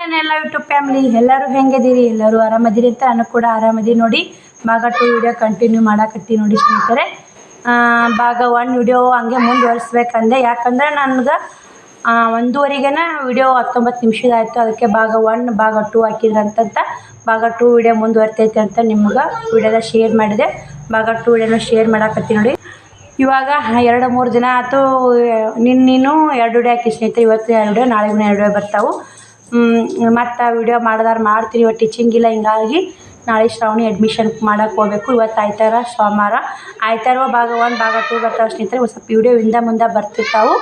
ಎಲ್ಲ YouTube family ಎಲ್ಲರೂ ಹೆಂಗಿದ್ದೀರಿ? ಎಲ್ಲರೂ ಆರಾಮದಿರಿ ಅಂತ ನಾನು ಕೂಡ ಆರಾಮದೀನಿ ನೋಡಿ. ಭಾಗ 2 ವಿಡಿಯೋ ಕಂಟಿನ್ಯೂ ಮಾಡಾಕತ್ತಿ ನೋಡಿ ಸ್ನೇಹಿತರೆ. ಭಾಗ 1 ವಿಡಿಯೋ ಹಂಗೆ ಮುಂದುವರಿಸ್ಬೇಕಂದೆ, ಯಾಕಂದ್ರೆ ನನಗೆ 1:30ಗೆನ ವಿಡಿಯೋ 19 ನಿಮಿಷದಾಯಿತು. ಅದಕ್ಕೆ ಭಾಗ 1 ಭಾಗ 2 ಹಾಕಿದ್ರಂತ ಭಾಗ 2 ವಿಡಿಯೋ ಮುಂದುವರ್ತೈತೆ ಅಂತ ನಿಮ್ಗೆ ವಿಡಿಯೋದ ಶೇರ್ ಮಾಡಿದೆ. ಭಾಗ 2 ವಿಡಿಯೋನ ಶೇರ್ ಮಾಡಾಕತ್ತಿ ನೋಡಿ. ಇವಾಗ 2-3 ದಿನ ಆಯ್ತು. ನೀನು 2 ವಿಡಿಯೋ ಹಾಕಿ ಸ್ನೇಹಿತರೆ. ಇವತ್ತು 2 ವಿಡಿಯೋ, ನಾಳೆಗೂ 2 ವಿಡಿಯೋ ಬರ್ತಾವೆ. ಮತ್ತು ವಿಡಿಯೋ ಮಾಡಿದಾರೆ ಮಾಡ್ತೀನಿ. ಇವತ್ತು ಟೀಚಿಂಗ್ ಇಲ್ಲ, ಹಿಂಗಾಗಿ ನಾಳೆ ಶ್ರಾವಣಿ ಅಡ್ಮಿಷನ್ ಮಾಡೋಕೆ ಹೋಗಬೇಕು. ಇವತ್ತು ಆಯ್ತಾರ ಸೋಮವಾರ ಆಯ್ತಾರ ಭಾಗ 1 ಭಾಗ 2 ಬರ್ತಾವೆ ಸ್ನೇಹಿತರೆ. ಒಂದು ಸ್ವಲ್ಪ ವಿಡಿಯೋ ಮುಂದೆ ಬರ್ತಿರ್ತಾವೆ,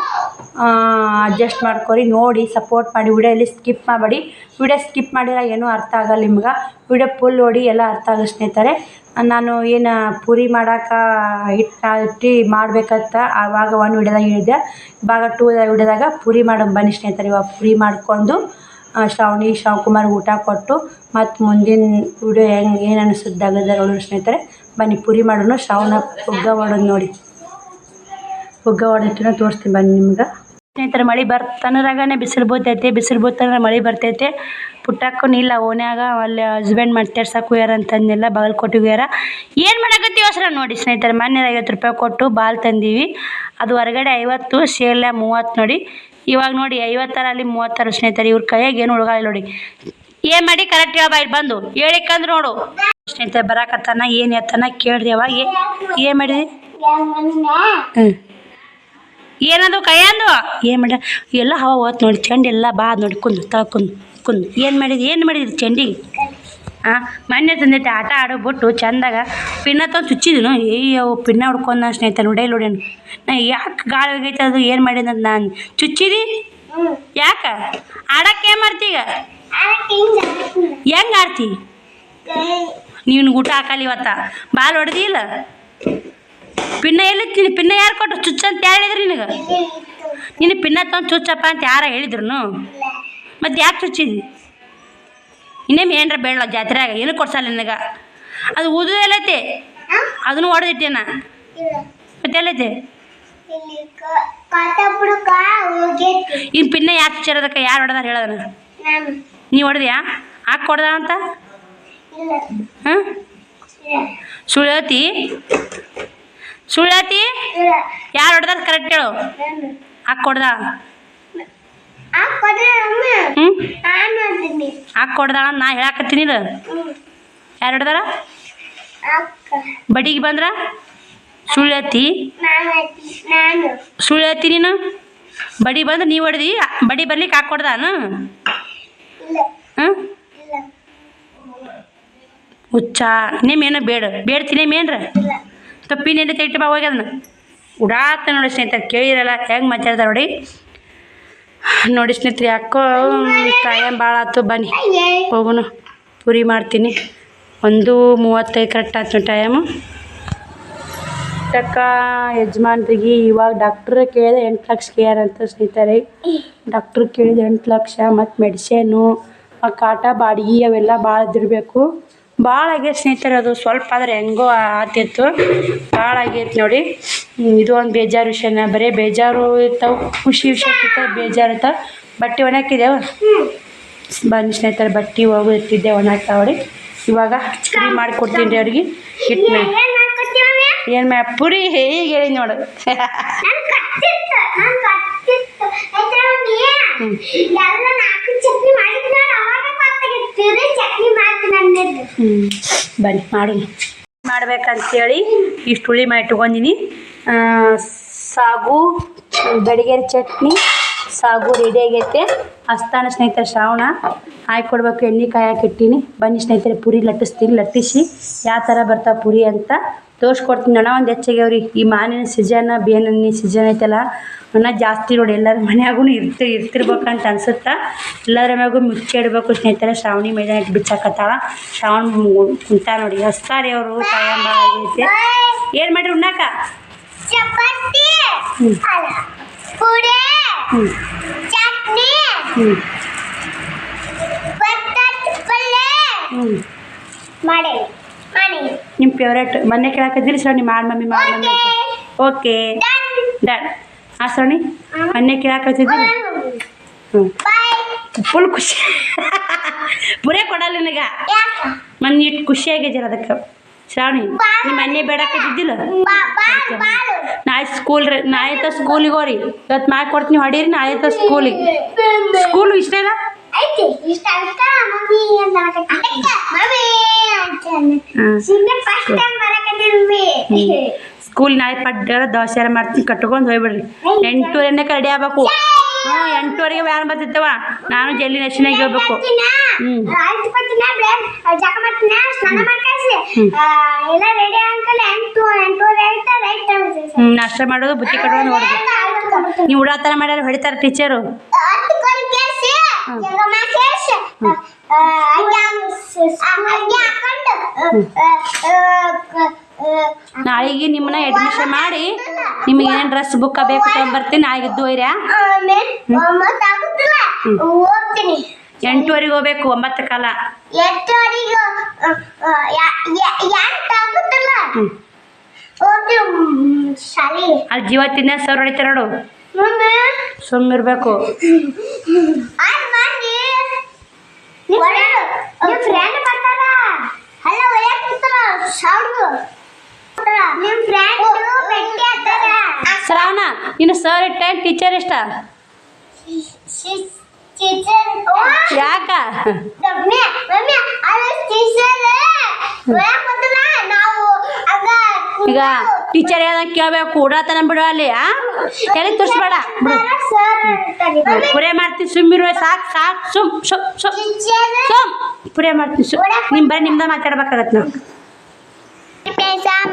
ಅಡ್ಜಸ್ಟ್ ಮಾಡ್ಕೊರಿ, ನೋಡಿ ಸಪೋರ್ಟ್ ಮಾಡಿ. ವಿಡಿಯೋ ಎಲ್ಲಿ ಸ್ಕಿಪ್ ಮಾಡಬೇಡಿ. ವಿಡಿಯೋ ಸ್ಕಿಪ್ ಮಾಡಿದ್ರೆ ಏನೂ ಅರ್ಥ ಆಗಲ್ಲ ನಿಮ್ಗೆ. ವಿಡಿಯೋ ಫುಲ್ ನೋಡಿ ಎಲ್ಲ ಅರ್ಥ ಆಗೋ ಸ್ನೇಹಿತರೆ. ನಾನು ಏನು ಪೂರಿ ಮಾಡೋಕೆ ಹಿಟ್ಟು ಮಾಡ್ಬೇಕಂತ ಆವಾಗ 1 ವಿಡಿಯೋದಾಗ ಹೇಳಿದ್ದೆ. ಭಾಗ 2 ವಿಡಿಯೋದಾಗ ಪೂರಿ ಮಾಡೋಕೆ ಬನ್ನಿ ಸ್ನೇಹಿತರೆ. ಇವಾಗ ಪೂರಿ ಮಾಡ್ಕೊಂಡು ಶ್ರಾವಣಿ ಶಿವಕುಮಾರ್ ಊಟ ಕೊಟ್ಟು ಮತ್ತು ಮುಂದಿನ ವಿಡಿಯೋ ಏನು ಅನಿಸುತ್ತಾಗದ ನೋಡೋಣ ಸ್ನೇಹಿತರೆ. ಬನ್ನಿ ಪೂರಿ ಮಾಡೋಣ. ಶ್ರಾವಣ ಹುಗ್ಗ ಹೊಡೋದು ನೋಡಿ, ಹುಗ್ಗ ಹೊಡೆದಿಟ್ಟು ತೋರಿಸ್ತೀನಿ ಬನ್ನಿ ನಿಮ್ಗೆ ಸ್ನೇಹಿತರೆ. ಮಳೆ ಬರ್ತನರಾಗನೇ ಬಿಸಿಲು ಬೂತೈತೆ, ಬಿಸಿಲು ಬೂತಂದ್ರೆ ಮಳೆ ಬರ್ತೈತೆ. ಪುಟ್ಟಕ್ಕೂ ಇಲ್ಲ ಓನ್ಯಾಗ, ಅಲ್ಲಿ ಹಸ್ಬೆಂಡ್ ಮಾತಾಡ್ಸಕ್ಕೆ ಹೋಗ್ಯಾರ ಅಂತಂದೆಲ್ಲ ಬಾಗಲಕೋಟೆಗೆ ಹೋಗ್ಯಾರ. ಏನು ಮಾಡಕತ್ತೀವಿ ಅವಸರ ನೋಡಿ ಸ್ನೇಹಿತರೆ. ಮೊನ್ನೆ 50 ರೂಪಾಯಿ ಕೊಟ್ಟು ಬಾಲ್ ತಂದೀವಿ. ಅದು ಹೊರಗಡೆ 50, ಸೇಲ್ 30 ನೋಡಿ. ಇವಾಗ ನೋಡಿ 50 ಅಲ್ಲಿ 30 ಸ್ನೇಹಿತರೆ. ಇವ್ರ ಕೈಯಾಗ ಏನು ಹುಡುಗಾಳಿ ನೋಡಿ. ಏನು ಮಾಡಿ ಕರೆಕ್ಟ್ ಹೇಳ ಬಾಯ್ ಬಂದು ಹೇಳಿಕಂದ್ರೆ ನೋಡು ಸ್ನೇಹಿತರೆ. ಬರಾಕತ್ತಾನ ಏನು ಎತ್ತಾನ ಕೇಳ್ರಿ. ಅವ ಏನು ಮಾಡಿದಿ? ಏನದು ಕೈಯಂದು ಏನು ಮಾಡ ಎಲ್ಲ ಹವಾ ಹೋತ್ ನೋಡಿ. ಚೆಂಡು ಎಲ್ಲ ಬಾ ನೋಡಿ ಕುಂದು ತಳ್ಕುಂದು ಕುಂದು ಏನು ಮಾಡಿದ್ರಿ ಚೆಂಡಿಗೆ? ಮೊನ್ನೆ ತಂದೈತೆ ಆಟ ಆಡೋಗ್ಬಿಟ್ಟು ಚಂದಾಗ ಪಿನ್ನ ತಂದು ಚುಚ್ಚಿದನು. ಅವು ಪಿನ್ನ ಹೊಡ್ಕೊಂಡು ಸ್ನೇಹಿತರೆ ನೋಡೇ ನೋಡೇನು. ನಾ ಯಾಕೆ ಗಾಳಿ ಹೋಗೈತೆ ಅದು ಏನು ಮಾಡಿದಂತ ನಾನು ಚುಚ್ಚಿದಿ. ಯಾಕೆ ಆಡಕ್ಕೆ ಏನು ಮಾಡ್ತೀಗ? ಹೆಂಗೆ ಆಡ್ತಿ ನೀನು? ಊಟ ಹಾಕಲ್ಲ ಇವತ್ತ ಬಾಲ್ ಹೊಡೆದಿಲ್ಲ. ಪಿನ್ನ ಎಲ್ಲಿತ್ತೀನಿ? ಪಿನ್ನ ಯಾರು ಕೊಟ್ಟು ಚುಚ್ಚ ಅಂತ ಯಾರು ಹೇಳಿದ್ರು ನಿನಗೆ? ನೀನು ಪಿನ್ನ ತಂದು ಚುಚ್ಚಪ್ಪ ಅಂತ ಯಾರು ಹೇಳಿದ್ರು? ಮತ್ತು ಯಾಕೆ ಚುಚ್ಚಿದಿ? ಇನ್ನೇನು ಏನರ ಬೇಡ ಜಾತ್ರೆಯಾಗ ಏನು ಕೊಡ್ಸಲ್ಲ ನಿನಗೆ. ಅದು ಊದು ಎಲ್ಲೈತೆ, ಅದನ್ನು ಹೊಡೆದಿಟ್ಟೇನ ಮತ್ತೆ ಎಲ್ಲೈತೆ? ಇನ್ನು ಪಿನ್ನ ಯಾಕೆ ಚುಚ್ಚಿರೋದಕ್ಕೆ ಯಾರು ಹೊಡೆದಾರ ಹೇಳೋದನ? ನೀವು ಹೊಡೆದ್ಯಾ? ಹಾಕಿ ಹೊಡೆದ ಅಂತ? ಹಾಂ ಸುಳ್ತಿ ಯಾರು ಹೊಡೆದ ಕರೆಕ್ಟ್ ಹೇಳು. ಹಾಕಿ ಹೊಡೆದ? ಹಾಕಿ ಹೊಡೆದ ನಾ ಹೇಳಾಕತ್ತೀನಿ. ಇದು ಯಾರು ಹೊಡೆದಾರ? ಬಡಿಗೆ ಬಂದ್ರ ಸುಳ್ತಿ ನೀನು. ಬಡಿ ಬಂದ್ರೆ ನೀವು ಹೊಡೆದಿ, ಬಡಿ ಬರ್ಲಿಕ್ಕೆ ಹಾಕಿ ಹೊಡೆದಾನು? ಹಾಂ ಹುಚ್ಚ ನೇಮೇನೋ ಬೇಡ್ತೀನಿ ಮೇನ್ರ ತಪ್ಪಿನೇನು ತೆಗಿಟ್ಟು ಬಾ ಹೋಗಿ ಅದನ್ನ ಉಡಾತ ನೋಡಿ ಸ್ನೇಹಿತರೆ. ಕೇಳಿರಲ್ಲ ಹೆಂಗೆ ಮಾತಾಡ್ತಾರೆ ನೋಡಿ ಸ್ನೇಹಿತರೆ. ಯಾಕೋ ಟೈಮ್ ಭಾಳ ಆಯ್ತು, ಬನ್ನಿ ಹೋಗೋಣ. ಪೂರಿ ಮಾಡ್ತೀನಿ. 1:35 ಕರೆಕ್ಟ್ ಆಯ್ತು ಟೈಮು. ತಕ್ಕ ಯಜಮಾನ್ರಿಗೆ ಇವಾಗ ಡಾಕ್ಟ್ರ್ ಕೇಳಿದೆ 8 ಲಕ್ಷ ಕೇಳ್ಯಾರಂತ ಸ್ನೇಹಿತರೆ. ಡಾಕ್ಟ್ರ್ ಕೇಳಿದ 8 ಲಕ್ಷ ಮತ್ತು ಮೆಡಿಸೇನು, ಕಾಟ ಬಾಡಿಗೆ ಅವೆಲ್ಲ ಭಾಳ ಇದಿರಬೇಕು. ಭಾಳ ಆಗೈತೆ ಸ್ನೇಹಿತರೆ. ಅದು ಸ್ವಲ್ಪ ಆದರೆ ಹೆಂಗೋ ಆತಿತ್ತು, ಭಾಳ ಆಗೈತೆ ನೋಡಿ. ಇದು ಒಂದು ಬೇಜಾರು ವಿಷಯನ. ಬರೀ ಬೇಜಾರು ಇರ್ತಾವೆ, ಖುಷಿ ವಿಷಯ ಇರ್ತಾವೆ, ಬೇಜಾರು ಇರ್ತಾವೆ. ಬಟ್ಟೆ ಒಣಾಕಿದ್ದೇವ ಬನ್ನಿ ಸ್ನೇಹಿತರೆ. ಬಟ್ಟೆ ಹೋಗು ಇರ್ತಿದ್ದೆ ಒಣಾಕ್ತಾವಡಿ. ಇವಾಗ ಪುರಿ ಮಾಡಿಕೊಡ್ತೀನಿ ರೀ ಅವ್ರಿಗೆ. ಹಿಟ್ಟನ್ನ ಏನು ಪುರಿ ಹೀಗೆ ಹೇಳಿ ನೋಡು. ಬನ್ನಿ ಮಾಡ್ಬೇಕಂತೇಳಿ ಇಷ್ಟು ಹುಳಿ ಮಾಡಿ ಇಟ್ಕೊಂಡಿನಿ. ಸಾಗು ಗಡಿಗೆರೆ ಚಟ್ನಿ ಸಾಗು ರೆಡಿ ಆಗೈತೆ. ಹಸ್ತಾನ ಸ್ನೇಹಿತರೆ ಶ್ರಾವಣ ಹಾಕ್ಕೊಡ್ಬೇಕು. ಎಣ್ಣೆ ಕಾಯಕ್ಕೆ ಇಟ್ಟೀನಿ. ಬನ್ನಿ ಸ್ನೇಹಿತರೆ ಪುರಿ ಲಟ್ಟಿಸ್ತೀನಿ. ಲಟ್ಟಿಸಿ ಯಾವ ಥರ ಬರ್ತಾವೆ ಪುರಿ ಅಂತ ತೋರಿಸ್ಕೊಡ್ತೀನಿ. ಹಣ ಒಂದು ಹೆಚ್ಚಾಗ್ಯಾವ್ರಿ. ಈ ಮಾನಿನ ಸೀಸನ್, ಬೇನಿನ ಸೀಸನ್ ಐತಲ್ಲ, ಹಣ ಜಾಸ್ತಿ ನೋಡಿ. ಎಲ್ಲರ ಮನ್ಯಾಗೂ ಇರ್ತಿರ್ಬೇಕಂತ ಅನ್ಸುತ್ತಾ. ಎಲ್ಲರ ಮ್ಯಾಗೂ ಮುಚ್ಚಿಡ್ಬೇಕು ಸ್ನೇಹಿತರೆ. ಶ್ರಾವಣಿ ಮೈದಾನ ಇಟ್ಟು ಬಿಚ್ಚಾಕತ್ತಾಳ. ಶ್ರಾವಣ ಕುಂತ ನೋಡಿ ಹಸ್ತಾರಿ ಅವರು. ಟೈಮ್ ಭಾಳ ಆಗೈತೆ. ಏನು ಮಾಡಿರಿ ಉಣ್ಣಾಕ? ನಿಮ್ಮ ಫೇವ್ರೇಟ್ ಮೊನ್ನೆ ಕೇಳಾಕದಿರಿ ಶ್ರಾವಣಿ ಮಮ್ಮಿ ಓಕೆ ಡನ್. ಹಾಂ ಶ್ರಾವಣಿ ಮೊನ್ನೆ ಕೇಳಾಕತ್ತಿದ್ದೀರಿ. ಹ್ಞೂ ಫುಲ್ ಖುಷಿ ಪುರೇ ಕೊಡಲ್ಲ ನಿನಗ ಮನ್ ಇಟ್ಟು ಖುಷಿಯಾಗಿದ್ದೀರ ಅದಕ್ಕೆ ಶ್ರಾವಣಿ ನಿಮ್ಮ ಮನೆ ಬೇಡಕ್ಕಿದ್ದಿಲ್ಲ ನಾಳೆ ಸ್ಕೂಲಿಗೆ ಹೋರಿ ಇವತ್ತು ಮಾಡಿ ಕೊಡ್ತೀನಿ ಹೊಡೀರಿ ನಾಳೆ ಸ್ಕೂಲ್ ಇಷ್ಟ ಇಲ್ಲ ಸ್ಕೂಲ್ ನಾಳೆ ಪಡ್ಡ ದೋಸೆ ಎಲ್ಲ ಮಾಡ್ತೀನಿ ಕಟ್ಕೊಂಡು ಹೋಗ್ಬಿಡ್ರಿ 8:30 ರೆಡಿ ಆಗ್ಬೇಕು 8:30 ವ್ಯಾನ್ ಬರ್ತಿತ್ತವ ನಾನು ಜಲ್ದಿ ನಶಿನಾಗಿ ಹೋಗ್ಬೇಕು ನಾಷ್ಟ ಮಾಡೋದು ಬುತ್ತಿ ಕಟ್ಕೊಂಡು ನೋಡ್ಬೇಕು ನೀವು ಉಡಾತರ ಮಾಡ್ಯಾರ ಹೊಡಿತಾರೆ ಟೀಚರು ನಾಳೆಗೆ ನಿಮ್ಮನ್ನ ಅಡ್ಮಿಷನ್ ಮಾಡಿ ನಿಮಗೆ ಏನೇನು ಡ್ರೆಸ್ ಬುಕ್ ಬೇಕು ತಗೊಂಡ್ಬರ್ತೀನಿ ನಾಳೆಗಿದ್ದು ಒಯ್ರ್ಯಾ 8:30 ಹೋಗ್ಬೇಕು 9 ಕಾಲ ಅಲ್ಲಿ ಜೀವ ತಿನ್ನ ಸರ್ ಹೊಡಿತಾರೆ ನೋಡು ಸುಮ್ಮಿರ್ಬೇಕು ಶ್ರಾವಣ ಇನ್ನು ಸರ್ ಇಷ್ಟ ಟೀಚರ್ ಇಷ್ಟ ಯಾಕ ಈಗ ಟೀಚರ್ ಹೇಳ್ದಂಗೆ ಕೇಳಬೇಕು ಉಡಾತನ ಬಿಡು ಅಲ್ಲಿ ತಲೆ ತುರ್ಸ್ಬೇಡ ಪುರೇ ಮಾಡ್ತೀನಿ ಸುಮ್ಮಿರುವ ಸಾಕು ಸುಮ್ ಪುರೇ ಮಾಡ್ತೀನಿ ನಿಮ್ದ ಮಾತಾಡ್ಬೇಕಾಗತ್ತೆ ನಾವು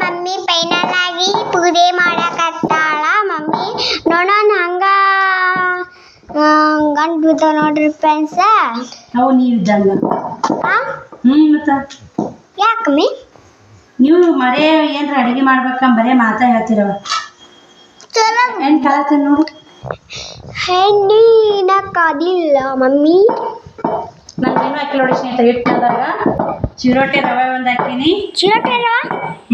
ಮಮ್ಮಿ ಫೈನಲ್ ಆಗಿ ಪೂಜೆ ಮಾಡಕತ್ತಾಳ ಮಮ್ಮಿ ನೋಡೋಣ ಹಂಗ ಗಂಡು ಬಿದ್ದ ನೋಡ್ರಿ ಫ್ರೆಂಡ್ಸ ಅವು ನೀವು ಇದ್ದಂಗ ಮತ್ತೆ ಯಾಕಮ್ಮಿ ನೀವು ಮರೇ ಏನ್ರ ಅಡಿಗೆ ಮಾಡ್ಬೇಕಂತ ಬರೇ ಮಾತಾ ಹೇಳ್ತಿರವ ಏನ್ ಕಾಲತ್ತೀನಿ ನೋಡು ಹೆಣ್ಣಿನ ಕಾದಿಲ್ಲ ಮಮ್ಮಿ ನಾನೇನು ಹಾಕಿ ನೋಡಿ ಸ್ನೇಹಿತರೆ ಹಿಟ್ಟಿನದಾಗ ಚಿರೋಟೆ ರವೆ ಒಂದು ಹಾಕಿನಿ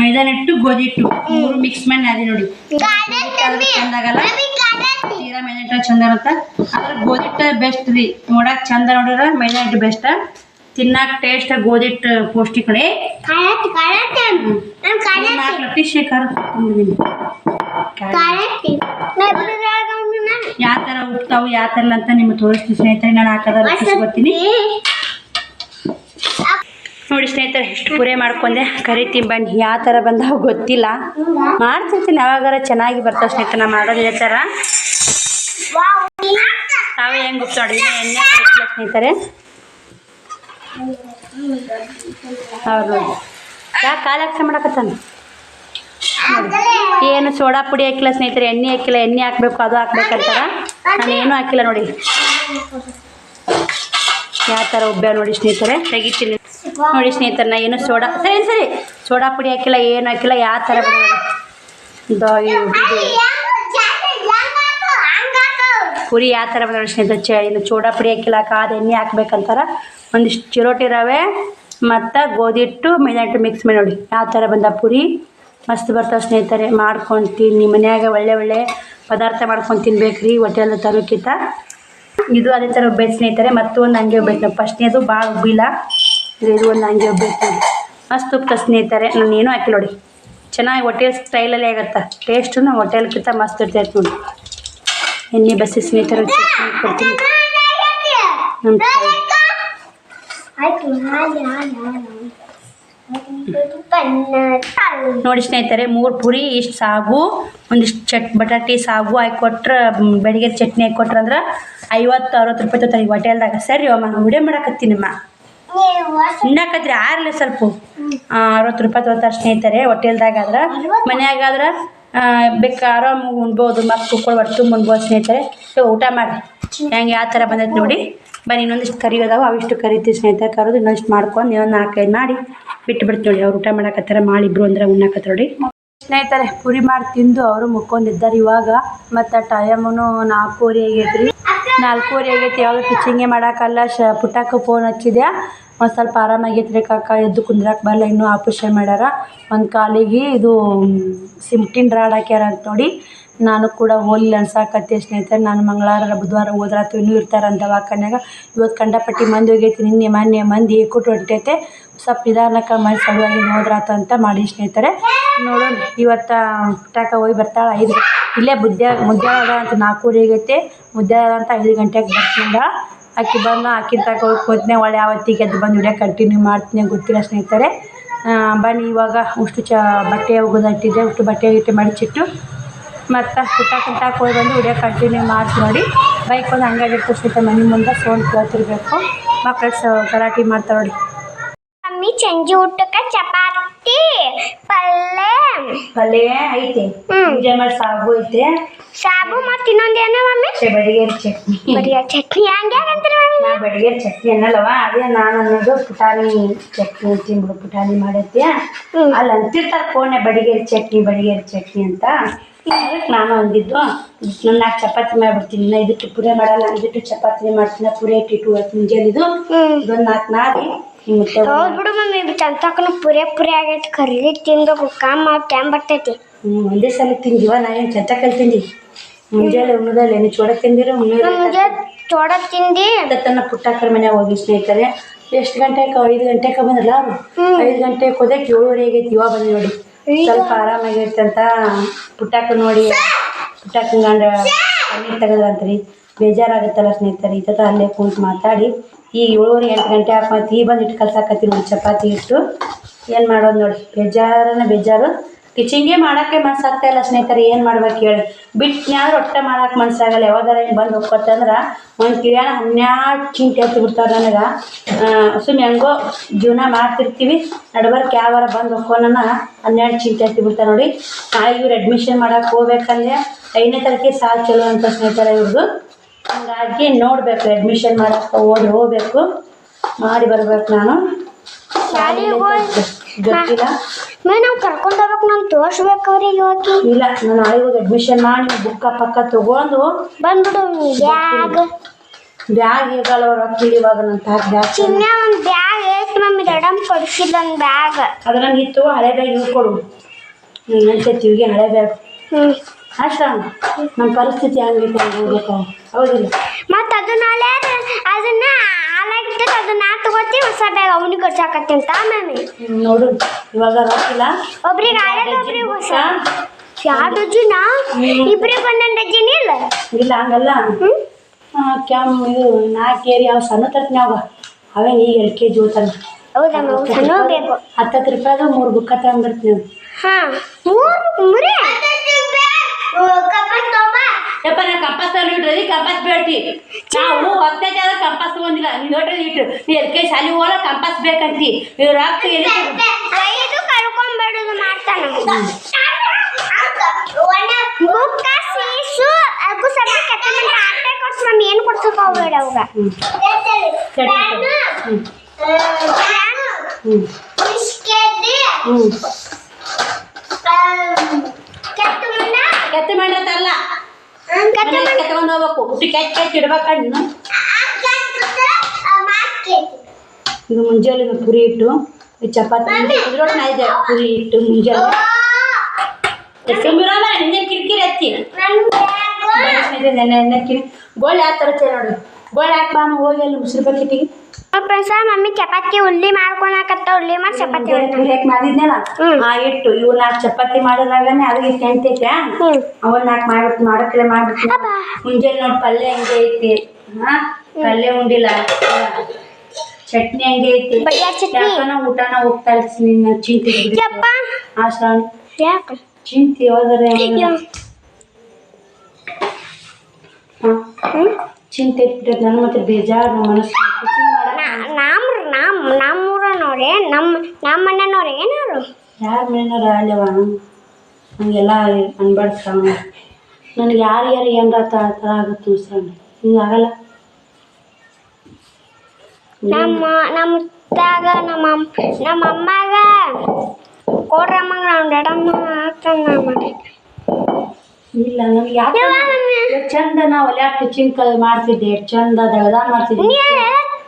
ಮೈದಾ ಹಿಟ್ಟು ಗೋಧಿ ಹಿಟ್ಟು 3 ಮಿಕ್ಸ್ ಮಾಡಿ ನಾದಿ ನೋಡಿ ಚಂದಾಗಲ್ಲ ತೀರಾ ಮೈದಾ ಹಿಟ್ಟು ಚಂದ ಇರುತ್ತೆ ಅದ್ರ ಗೋಧಿ ಹಿಟ್ಟು ಬೆಸ್ಟ್ ರೀ ನೋಡಕ್ ಚಂದ ನೋಡಿದ್ರೆ ಮೈದಾ ಹಿಟ್ಟು ಬೆಸ್ಟ್ ತಿನ್ನಾಕ ಟೇಸ್ಟ್ ಗೋಧಿ ಹಿಟ್ಟು ಪೌಷ್ಟಿಕಣೆ ಶೇಖರ್ ಯಾವ ಥರ ಉಪ್ತಾವು ಯಾವ ಥರ ಅಂತ ನಿಮ್ಗೆ ತೋರಿಸ್ತೀನಿ ಸ್ನೇಹಿತರೆ ನಾನು ಹಾಕೋದ ಬರ್ತೀನಿ ನೋಡಿ ಸ್ನೇಹಿತರೆ ಎಷ್ಟು ಪೂರೇ ಮಾಡ್ಕೊಂಡೆ ಕರಿತೀನಿ ಬನ್ನಿ ಯಾವ ಥರ ಬಂದಾವ ಗೊತ್ತಿಲ್ಲ ಮಾಡ್ತಿರ್ತೀನಿ ಯಾವಾಗಾರ ಚೆನ್ನಾಗಿ ಬರ್ತಾವೆ ಸ್ನೇಹಿತರೆ ನಾನು ಮಾಡೋದು ಇದೇ ಥರ ತಾವೇ ಹೆಂಗೆ ಉಪ್ಪು ನೋಡಿ ಎಣ್ಣೆ ಕಳಿಸಿಲ್ಲ ಸ್ನೇಹಿತರೆ ಅವ್ರು ನೋಡಿ ಯಾಕೆ ಕಾಲು ಹಾಕ್ಸ ಮಾಡಕತ್ತಾನ ಏನು ಸೋಡಾ ಪುಡಿ ಹಾಕಿಲ್ಲ ಸ್ನೇಹಿತರೆ ಎಣ್ಣೆ ಹಾಕಿಲ್ಲ ಎಣ್ಣೆ ಹಾಕ್ಬೇಕು ಅದು ಹಾಕ್ಬೇಕಂತಾರ ನಾನು ಏನೂ ಹಾಕಿಲ್ಲ ನೋಡಿ ಯಾವ ಥರ ಉಬ್ಬ್ಯಾವ ನೋಡಿ ಸ್ನೇಹಿತರೆ ತೆಗಿತೀನಿ ನೋಡಿ ಸ್ನೇಹಿತರೆ ನಾ ಏನು ಸರಿ ಸೋಡಾ ಪುಡಿ ಹಾಕಿಲ್ಲ ಏನು ಹಾಕಿಲ್ಲ ಯಾವ ಥರ ಪುರಿ ಯಾವ ಥರ ಬಂದ ನೋಡಿ ಸ್ನೇಹಿತರೆ ಇನ್ನು ಸೋಡಾ ಪುಡಿ ಹಾಕಿಲ್ಲ ಕಾದು ಎಣ್ಣೆ ಹಾಕ್ಬೇಕಂತಾರ ಒಂದಿಷ್ಟು ಚಿರೋಟಿ ರವೆ ಮತ್ತು ಗೋಧಿ ಹಿಟ್ಟು ಮೈದಾ ಹಿಟ್ಟು ಮಿಕ್ಸ್ ಮಾಡಿ ನೋಡಿ ಯಾವ ಥರ ಬಂದ ಪುರಿ ಮಸ್ತ್ ಬರ್ತಾವೆ ಸ್ನೇಹಿತರೆ ಮಾಡ್ಕೊಂಡು ತಿನ್ನಿ ಮನ್ಯಾಗ ಒಳ್ಳೆ ಪದಾರ್ಥ ಮಾಡ್ಕೊಂಡು ತಿನ್ಬೇಕ್ರಿ ಹೋಟೆಲ್ ತರೋಕ್ಕಿಂತ ಇದು ಅದೇ ಥರ ಉಬ್ಬೇಕು ಸ್ನೇಹಿತರೆ ಮತ್ತೊಂದು ಹಂಗೆ ಉಬ್ಬೇಕು ನಾವು ಫಸ್ಟ್ನೇದು ಭಾಳ ಉಬ್ಬಿಲ್ಲ ಇದು ಒಂದು ಹಂಗೆ ಉಬ್ಬೇಕು ನೋಡಿ ಮಸ್ತ್ ಉಪ್ತ ಸ್ನೇಹಿತರೆ ನಾನು ಏನೂ ಹಾಕಿ ನೋಡಿ ಚೆನ್ನಾಗಿ ಹೋಟೆಲ್ ಸ್ಟೈಲಲ್ಲೇ ಆಗುತ್ತೆ ಟೇಸ್ಟು ನಾವು ಹೋಟೆಲ್ಗಿಂತ ಮಸ್ತ್ ಇರ್ತೈತೆ ನೋಡಿ ಎಣ್ಣೆ ಬಸ್ಸಿ ಸ್ನೇಹಿತರೆ ಕೊಡ್ತೀನಿ ನಮ್ಮ ನೋಡಿ ಸ್ನೇಹಿತರೆ 3 ಪುರಿ ಇಷ್ಟು ಸಾಗು ಒಂದಿಷ್ಟು ಬಟಾಟಿ ಸಾಗು ಹಾಕಿಕೊಟ್ರೆ ಬೆಳಿಗ್ಗೆ ಚಟ್ನಿ ಹಾಕಿಕೊಟ್ರೆ ಅಂದ್ರೆ 50-60 ರೂಪಾಯಿ ತೊಗೊತಾರೆ ಹೋಟೆಲ್ದಾಗ ಸರಿ ಅಮ್ಮ ವಿಡಿಯೋ ಮಾಡಕತ್ತೀನಮ್ಮ ಉಣ್ಣಾಕತ್ರಿ ಆರ್ಲಿ ಸ್ವಲ್ಪ 60 ರೂಪಾಯಿ ತೊಗೊತಾರೆ ಸ್ನೇಹಿತರೆ ಹೋಟೆಲ್ದಾಗ ಆದ್ರೆ ಮನ್ಯಾಗಾದ್ರೆ ಬೇಕು ಆರಾಮಾಗಿ ಉಣ್ಬೋದು ಮತ್ತು ಕುಕ್ಕಳು ಹೊಟ್ಟು ಉಣ್ಬೋದು ಸ್ನೇಹಿತರೆ ಊಟ ಮಾಡಿ ಹೆಂಗೆ ಯಾವ ಥರ ಬಂದೈತೆ ನೋಡಿ ಬನ್ನಿ ಇನ್ನೊಂದಿಷ್ಟು ಕರಿ ಅದಾವ ಅವಿಷ್ಟು ಕರಿತೀವಿ ಸ್ನೇಹಿತರೆ ಕರೋದು ಇನ್ನೊಂದಿಷ್ಟು ಮಾಡ್ಕೊಂಡು ಇನ್ನೊಂದು 4-5 ಮಾಡಿ ಬಿಟ್ಟು ಬಿಡ್ತೀವಿ ನೋಡಿ ಅವ್ರು ಊಟ ಮಾಡಕತ್ತಾರ ಮಾಡಿಬ್ರು ಅಂದ್ರೆ ಉಣ್ಣಾಕತ್ತಾರ ನೋಡಿ ಸ್ನೇಹಿತರೆ ಪುರಿ ಮಾಡಿ ತಿಂದು ಅವರು ಮುಕ್ಕೊಂಡಿದ್ದಾರೆ ಇವಾಗ ಮತ್ತು ಟೈಮೂ 4:30 ಆಗೈತೆ ರೀ 4:30 ಆಗೈತಿ ಯಾವಾಗ ಟಿಚಿಂಗೇ ಮಾಡೋಕ್ಕಲ್ಲ ಪುಟ್ಟಕ್ಕೆ ಫೋನ್ ಹಚ್ಚಿದೆ ಒಂದು ಸ್ವಲ್ಪ ಆರಾಮಾಗೈತೆ ರೀ ಕಾಕ ಎದ್ದು ಕುಂದ್ರಕ್ಕೆ ಬರಲ್ಲ ಇನ್ನೂ ಆಪರೇಷನ್ ಮಾಡ್ಯಾರ ಒಂದು ಕಾಲಿಗೆ ಇದು ಸಿಮ್ಟಿನ್ ರಾಡ್ ಹಾಕ್ಯಾರ ಅಂತ ನೋಡಿ ನಾನು ಕೂಡ ಹೋಗ್ಲಿಲ್ಲ ಅನ್ಸಾಕತ್ತೆ ಸ್ನೇಹಿತರೆ. ನಾನು ಮಂಗಳವಾರ ಬುಧವಾರ ಹೋದ್ರಾತು ಇನ್ನೂ ಇರ್ತಾರಂತ ದವಾಖಾನ್ಯಾಗ. ಇವತ್ತು ಕಂಡಪಟ್ಟಿ ಮಂದಿ ಹೋಗೈತಿ, ನಿನ್ನೆ ಮೊನ್ನೆ ಮಂದಿ ಕೂಟ ಹೊಂಟೈತೆ. ಸ್ವಲ್ಪ ನಿಧಾನಕ್ಕೆ ಮೈ ಸಲುವಾಗಿ ಹೋದ್ರಾತು ಅಂತ ಮಾಡಿ ಸ್ನೇಹಿತರೆ. ನೋಡೋಣ ಇವತ್ತು ಪುಟಾಕ ಹೋಗಿ ಬರ್ತಾಳೆ. ಇಲ್ಲೇ ಮುದ್ಯಾಳ ಅಂತ 4 ಆಗೈತೆ. ಮುದ್ಯಾಳ ಅಂತ 5 ಗಂಟೆಗೆ ಬರ್ತಿಂದ ಆಕಿ ಬಂದು ಆಕಿನ ತಕ ಹೋಗಿ ಕೂತ್ನೆ ಒಳ್ಳೆ ಯಾವತ್ತಿಗೆ ಅದು ಬಂದು ವಿಡಿಯೋ ಕಂಟಿನ್ಯೂ ಮಾಡ್ತೀನಿ ಗೊತ್ತಿಲ್ಲ ಸ್ನೇಹಿತರೆ. ಬನ್ನಿ ಇವಾಗ ಉಷ್ಟು ಬಟ್ಟೆ ಒಗೆದಿಟ್ಟಿದ್ದೆ, ಉಷ್ಟು ಬಟ್ಟೆ ಗಿಟ್ಟೆ ಮಡಚಿಟ್ಟು ಮತ್ತು ಪುಟಾಕ ಹೋಗಿ ಬಂದು ವಿಡಿಯೋ ಕಂಟಿನ್ಯೂ ಮಾಡ್ತೀನಿ ನೋಡಿ. ಬೈಕ್ ಒಂದು ಹಂಗಾಗಿರ್ತದೆ ಸ್ನೇಹಿತರೆ. ಮನೆ ಮುಂದೆ ಸೌಂಡ್ ಕೇಳ್ತಿರ್ಬೇಕು. ಮಕ್ಕಳು ಗಲಾಟೆ ಮಾಡ್ತಾರೆ ನೋಡಿ. ಮಮ್ಮಿ ಸಂಜೆ ಊಟಕ್ಕೆ ಚಪಾತಿ ಪಲ್ಯ ಐತೆ, ಪೂಜೆ ಮಾಡಿ ಸಾಗು ಐತೆ, ಸಾಬು ಮತ್ತು ಇನ್ನೊಂದೇನೋ ಮಮ್ಮಿ ಬಡಿಗೇರಿ ಚಟ್ನಿ. ಚಟ್ನಿ ಹಂಗ್ಯಾಗಂತೀರಿ ಮಮ್ಮಿ? ನಾ ಬಡಿಗೇರಿ ಚಟ್ನಿ ಅನ್ನಲ್ಲವ, ಅದೇ ನಾನು ಅನ್ನೋದು ಪುಟಾಣಿ ಚಟ್ನಿ ತಿಂಬಿಡು. ಪುಟಾಣಿ ಮಾಡೈತಿ ಅಲ್ಲಿ ಅಂತಿರ್ತಾರೆ ಫೋನೆ ಬಡಿಗೇರಿ ಚಟ್ನಿ ಅಂತ. ಅದಕ್ಕೆ ನಾನು ಅಂದಿದ್ದು ನಾನು 4 ಚಪಾತಿ ಮಾಡಿಬಿಡ್ತೀನಿ. ನಾ ಇದಕ್ಕೆ ಪುರಿ ಮಾಡಲ್ಲ, ಇದಕ್ಕೆ ಚಪಾತಿ ಮಾಡ್ತೀನಿ. ಪುರಿ ಇಟ್ಟಿಟ್ಟು ಮುಂಜಾನಿದು ಇದೊಂದು 4 ನಾದಿ ಹೌದು ಬಿಡು ಮಮ್ಮಿ. ಚಂತಕನು ಪುರಿ ಆಗೈತಿ. ಕರ್ಲಿ ತಿಂದು ಕಾಮ ಟೈಮ್ ಬರ್ತೈತಿ. ಒಂದೇ ಸಲ ತಿಂದಿವ. ನಾನೇನು ಚಂತ ಕಲ್ತಿಂದಿ ಮುಂಜಾನೆ ಉಣ್ಣದಲ್ಲಿ ಏನು ಚೋಡ ತಿಂದಿರೋ ಮುಂಜಾನೆ ಚೋಡ ತಿಂದು ತನ್ನ ಪುಟ್ಟಾಕರ ಮನ್ಯಾಗ ಹೋಗಿ ಸ್ನೇಹಿತರೆ. ಎಷ್ಟು ಗಂಟೆಗೆ 5 ಗಂಟೆಗೆ ಬಂದ್ರಲ್ಲ ಅವರು. 5 ಗಂಟೆಗೆ ಹೋದಕ್ಕೆ 7:30 ಆಗೈತಿ. ಇವಾಗ ಬಂದು ನೋಡಿ ಸ್ವಲ್ಪ ಆರಾಮಾಗೈತೆ ಅಂತ ಪುಟ್ಟಾಕ ನೋಡಿ. ಪುಟ್ಟಾಕನ ಗಂಡ ನೀರು ತೆಗೆದ್ರಂತ್ರಿ. ಬೇಜಾರಾಗುತ್ತಲ್ಲ ಸ್ನೇಹಿತರೆ. ಈ ಅಲ್ಲೇ ಕುಂತು ಮಾತಾಡಿ ಈಗ 7:30 8 ಗಂಟೆ ಹಾಕಿ ಈ ಬಂದು ಇಟ್ಟು ಕಲ್ಸಾಕತ್ತೀನಿ ನೋಡಿ ಚಪಾತಿ ಇಟ್ಟು. ಏನು ಮಾಡೋದು ನೋಡಿ, ಬೇಜಾರು. ಕಿಚಿಂಗೇ ಮಾಡೋಕ್ಕೆ ಮನ್ಸಾಗ್ತಾ ಇಲ್ಲ ಸ್ನೇಹಿತರೆ. ಏನು ಮಾಡ್ಬೇಕು ಹೇಳಿ, ಬಿಟ್ಟನ್ಯಾದ್ರೆ ಒಟ್ಟೆ ಮಾಡೋಕೆ ಮನ್ಸಾಗಲ್ಲ. ಯಾವ್ದಾರ ಏನು ಬಂದು ಹೋಗ್ಕೊತ್ತಂದ್ರೆ ಒಂದು ಕಿವ್ಯಾನ 12 ಚಿಂತೆ ಎತ್ತಿ ಬಿಡ್ತಾರೆ ನನಗೆ. ಸುಮ್ಮನೆ ಹೆಂಗೋ ಜೀವನ ಮಾಡ್ತಿರ್ತೀವಿ, ನಡ್ಬರ್ಕ್ ಯಾವಾರ ಬಂದು ಹೋಗ್ಕೊನ 12 ಚಿಂತೆ ಎತ್ತಿ ಬಿಡ್ತಾರೆ ನೋಡಿ. ನಾಳೆ ಇವ್ರು ಅಡ್ಮಿಷನ್ ಮಾಡೋಕೆ ಹೋಗ್ಬೇಕಂದ್ರೆ 5ನೇ ತಾರೀಕಿಗೆ ಸಾಲು ಚಲೋ ಅಂತ ಸ್ನೇಹಿತರೆ ಇವ್ರದ್ದು. ಹಂಗಾಗಿ ನೋಡಬೇಕು, ಅಡ್ಮಿಷನ್ ಮಾಡೋಕೆ ಹೋಗ್ಬೇಕು, ಮಾಡಿ ಬರ್ಬೇಕು. ನಾನು ಗೊತ್ತಿಲ್ಲ ನಾವು ಕರ್ಕೊಂಡು ಹೋಗ್ಬೇಕು. ನಾನು ತೋರಿಸ್ಬೇಕು ಅವ್ರಿಗೆ ಹೋಗಿ. ಇಲ್ಲ, ನಾನು ನಾಳೆ ಹೋಗಿ ಅಡ್ಮಿಷನ್ ಮಾಡಿ ಬುಕ್ಕ ಪಕ್ಕ ತೊಗೊಂಡು ಬಂದ್ಬಿಡು. ಬ್ಯಾಗ್ ಈಗಲ್ಲ ಅವ್ರು ಹಾಕಿಲ್ಲ ಇವಾಗ ನನ್ನ ತಾಕ ಬ್ಯಾಗ್. ಚಿನ್ನ ಒಂದು ಬ್ಯಾಗ್ ಐತಿ ಮಮ್ಮಿ. ದೊಡ್ಡಮ್ಮ ಕೊಡಿಸಿಲ್ಲ ಒಂದು ಬ್ಯಾಗ್. ಅದ್ರ ನಂಗೆ ಇತ್ತು. ಹಳೆ ಬ್ಯಾಗ್ ಇವ್ ಕೊಡು ಅನ್ಸತ್ತಿವಿಗೆ ಹಳೆ ಬ್ಯಾಗ್. ಅಷ್ಟ ನಮ್ಮ ಪರಿಸ್ಥಿತಿ ಹಂಗೈತೆ ಹೋಗ್ಬೇಕು. ಹೌದಿಲ್ಲ? ಮತ್ತು ಅದನ್ನ ಹಾಲಾಗಿತ್ತು ಅದನ್ನ ತಗೋತಿ ಹೊಸ ಬ್ಯಾಗ್ ಅವನಿಗೆ ಖರ್ಚಾಕತ್ತೆ ಅಂತ ಮ್ಯಾಮಿ. ನೋಡು ಇವಾಗ ರೊಕ್ಕಿಲ್ಲ. ಒಬ್ರಿಗೆ ಹಳೇದು ಒಬ್ರಿಗೆ ಹೊಸ. ಯಾವ ಡಜ್ಜಿನ? ಇಬ್ರಿಗೆ ಒಂದೊಂದು ಡಜ್ಜಿನ ಇಲ್ಲ? ಇಲ್ಲ ಹಂಗಲ್ಲ. ಇದು 4 ಕೇರಿ ಅವು ಸಣ್ಣ ತರ್ತೀನಿ. ಅವಾಗ ಅವೇ ಈಗ LKG ಓದ್ತಾನ. ಹೌದಮ್ಮ, ಸಣ್ಣ ಬೇಕು. 10 ರೂಪಾಯಿದು 3 ಬುಕ್ಕ ತಗೊಂಡ್ಬರ್ತೀನಿ. ಹಾಂ, 3 ಮುರಿ ಯಪ್ಪ ನಾ ಕಂಪಾಸ್ ತಗೊಂಡಿಟ್ರಿ. ಕಂಪಾಸ್ ಬೇಡ್ತಿ ನಾವು 10ನೇ ಕಂಪಾಸ್ ತಗೊಂಡಿಲ್ಲ. ನೀವು ನೋಡ್ರಿ ಇಟ್ಟು ನೀ LKG ಶಾಲೆಗೆ ಹೋಗಲ್ಲ ಕಂಪಾಸ್ ಬೇಕಂತಿ. ಇವ್ರು ರಾಕ್ ಕಳ್ಕೊಂಡ್ಬಿಡುದು ಮಾಡ್ತಾನ. ಬುಕ್ಕ ಸೀಸು ಅದಕ್ಕೂ ಸ್ವಲ್ಪ ಕೆತ್ತನೆ ಆಟೆ ಕೊಡ್ಸಿ ಮಮ್ಮಿ. ಏನು ಕೊಡ್ಸಕ್ಕೆ ಹೋಗ್ಬೇಡ ಅವಾಗ. ಕೆತ್ತ ಮಾಡಿರ್ತಾರಲ್ಲ ಕೆತ್ಕೊಂಡು ಹೋಗ್ಬೇಕು. ಹುಟ್ಟಿ ಕೆಚ್ಚ ಇಡ್ಬೇಕಣ್ಣ. ಇದು ಮುಂಜಾನೆ ಪುರಿ ಇಟ್ಟು ಚಪಾತಿ ಇದ್ರೊಟ್ಟು ನಾಯಿದೆ. ಪುರಿ ಇಟ್ಟು ಮುಂಜಾನೆ ನಿನ್ನೆ ಕಿರಿಕಿರಿ ಹಚ್ಚಿ ನೆನ್ನೆ ಗೋಳಿ ಯಾವ ಥರ ನೋಡಿ. ಗೋಳಿ ಹಾಕಿ ಬಾನು ಹೋಗಿ ಅಲ್ಲಿ ಮುಸ್ರು ಬಕೆಟಿಗೆ. ಮಮ್ಮಿ ಚಪಾತಿ ಉಳ್ಳಿ ಮಾಡ್ಕೊಳಕತ್ತ. ಉಳ್ಳಿ ಮಾಡಿ ಚಪಾತಿ ಯಾಕೆ ಮಾಡಿದ್ನಲ್ಲ ಆ ಇಟ್ಟು ಇವು 4 ಚಪಾತಿ ಮಾಡಿದ್ರಾಗನೆ ಅದು ಇಟ್ಟು ಎಂಟೈತೆ. ಅವನ್ 4 ಮಾಡ್ಬಿಟ್ಟು ಮಾಡೋಕ್ಕೆಲ್ಲ ಮಾಡ್ಬಿಟ್ಟು ಮುಂಜಾನೆ ನೋಡಿ ಪಲ್ಯ ಹಂಗೆ ಐತಿ. ಪಲ್ಯ ಉಂಡಿಲ್ಲ, ಚಟ್ನಿ ಹಂಗೆ ಐತಿ. ಯಾಕನ ಊಟನ ಹೋಗ್ತಾ ಇರ್ತೀನಿ. ಚಿಂತೆ ಚಿಂತೆ ಯಾವ್ದಾರ ಚಿಂತೆ ಇಟ್ಬಿಟ್ಟೈತೆ ನನ್ನ ಮಾತ್ರ ಬೇಜಾರು. ಮನಸ್ಸು ನಮ್ಮೂರನವ್ರೆ ನಮ್ಮ ಮನೆಯವ್ರೆ ಏನಾರು ಯಾರ ಮನೆಯವ್ರು ಅಲ್ಲವ ಹಂಗೆಲ್ಲ ಅನ್ಬಾರ್ದು. ನನಗೆ ಯಾರು ಏನಾರ ಆ ಥರ ಆಗುತ್ತೆ ಸರ್. ಹಿಂಗಾಗಲ್ಲ. ನಮ್ಮ ಮುತ್ತಾಗ ನಮ್ಮ ಅಮ್ಮಾಗ ಕೋಡ್ರಮ್ಮಗ ನಮ್ಮ ದೊಡ್ಡಮ್ಮ ಆಗ್ತಂಗ ಮಾಡಿ. ಇಲ್ಲ ನನಗೆ ಯಾಕೆ ಚಂದ ನಾವು ಒಲೆ ಟೀಚಿಂಗ್ ಮಾಡ್ತಿದ್ದೆ. ಎಷ್ಟು ಚಂದ ದಗದ ಮಾಡ್ತಿದ್ದೆ.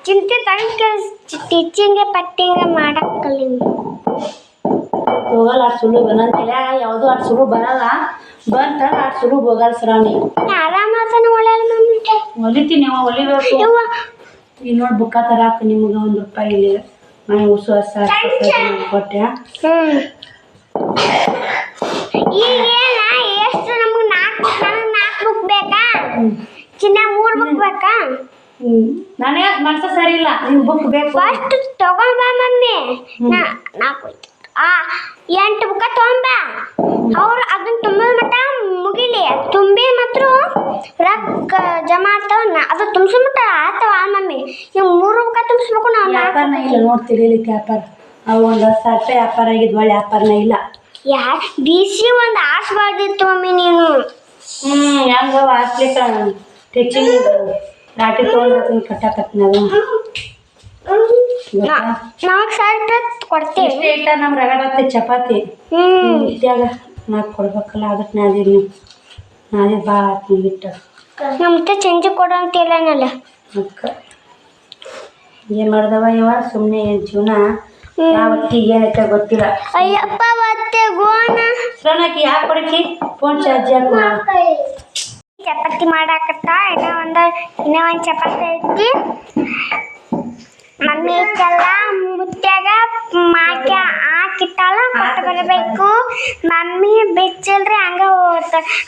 ಚಿಂತೆ ತನಕ ಟೀಚಿಂಗ್ ಪಟ್ಟಿಂಗ್ ಮಾಡಕ್ಕಲ್ಲಿ ಹೋಗಲ್ಲ ಅಷ್ಟು ಸುಲಭ ನನ್ನ ತಲೆಯಾಗ ಯಾವುದು ಅಷ್ಟು ಸುಲಭ ಬರಲ್ಲ ಬಂತ ಅಷ್ಟು ಸುಲಭ ಹೋಗಲ್ಲ ಶ್ರಾವಣಿ ಆರಾಮಾತನ ಒಳ್ಳೆಯಲ್ಲ ಮಮ್ಮಿ ಹೊಲಿತೀನಿ ಅವ ಹೊಲಿಬೇಕು ಈಗ ನೋಡಿ ಬುಕ್ಕ ತರಾಕ ನಿಮ್ಗೆ ₹1 ಇಲ್ಲಿ ಮನೆ ಉಸು ಹಸ ಕೊಟ್ಟೆ ಈಗೇನ ಎಷ್ಟು ನಮ್ಗೆ 4 ಬುಕ್ ಬೇಕಾ ಚಿನ್ನ 3 ಬುಕ್ ಬೇಕಾ ನನಗೆ ಮನಸ್ಸು ಸರಿ ಇಲ್ಲ ನಿಮ್ಗೆ ಬುಕ್ ಬೇಕು ಫಸ್ಟ್ ತಗೊಂಡ್ ಬಾ ಮಮ್ಮಿ 8 ಬುಕ್ಕ ತಗೊಂಡ್ ಬಾ ಅವ್ರು ಅದನ್ನ ತುಂಬ ಮಟ್ಟ ಮುಗಿಲಿ ತುಂಬಿ ಮಾತ್ರ ರೊಕ್ಕ ಜಮಾ ಆಗ್ತಾವ ಅದು ತುಂಬಿಸಿ ಮಟ್ಟ ಆಗ್ತಾವ ಮಮ್ಮಿ ನೀವು 3 ಬುಕ್ಕ ತುಂಬಿಸ್ಬೇಕು ನಾವು ವ್ಯಾಪಾರನ ಇಲ್ಲ ನೋಡ್ತೀರಿ ಇಲ್ಲಿ ವ್ಯಾಪಾರ ಅವು ಒಂದು ₹10 ವ್ಯಾಪಾರ ಆಗಿದ್ದು ಒಳ್ಳೆ ವ್ಯಾಪಾರನ ಇಲ್ಲ ಬಿಸಿ ಒಂದು ಆರ್ಸ್ಬಾರ್ದಿತ್ತು ಮಮ್ಮಿ ನೀನು ಹೆಂಗ ಆರ್ಸ್ಲಿಕ್ಕ ಟೀಚಿಂಗ್ ಲಾಟಿ ತೊಗೊಂಡು ಕಟ್ಟಾಕತ್ತೀನಿ ಅದು ನಾಲ್ಕು ಸಾವಿರ ಕೊಡ್ತೀವಿ ಇಷ್ಟೇ ಇಟ್ಟ ನಮ್ಮ ರಗಡತ್ತೆ ಚಪಾತಿ ಇಟ್ಟಾಗ ನಾಲ್ಕು ಕೊಡ್ಬೇಕಲ್ಲ ಅದಕ್ಕೆ ನಾದಿರಿ ನಾದಿ ಭಾಳ ಆತು ಬಿಟ್ಟು ನಮ್ಮ ಚೇಂಜ್ ಕೊಡು ಅಂತಿಲ್ಲ ನಲ್ಲ ಅದಕ್ಕೆ ಏನು ಮಾಡ್ದವ ಇವ ಸುಮ್ಮನೆ ಜೀವನ ಯಾವತ್ತಿ ಏನೈತೆ ಗೊತ್ತಿಲ್ಲ ಅಯ್ಯಪ್ಪ ಮತ್ತೆ ಗೋಣ ಸಣ್ಣಕಿ ಯಾಕೆ ಕೊಡಕಿ ಫೋನ್ ಚಾರ್ಜ್ ಹಾಕು ಚಪಾತಿ ಮಾಡಾಕತ್ತ ಇನ್ನೂ ಒಂದು ಚಪಾತಿ ಐತಿ ಮಮ್ಮಿ ಐತಲ್ಲ ಮುತ್ಯಾಗ ಹಾಕಿಟ್ಟಾಳ ಕೊಟ್ಟು ಬರಬೇಕು ಮಮ್ಮಿ ಬಿಚ್ಚಲ್ರಿ ಹಂಗ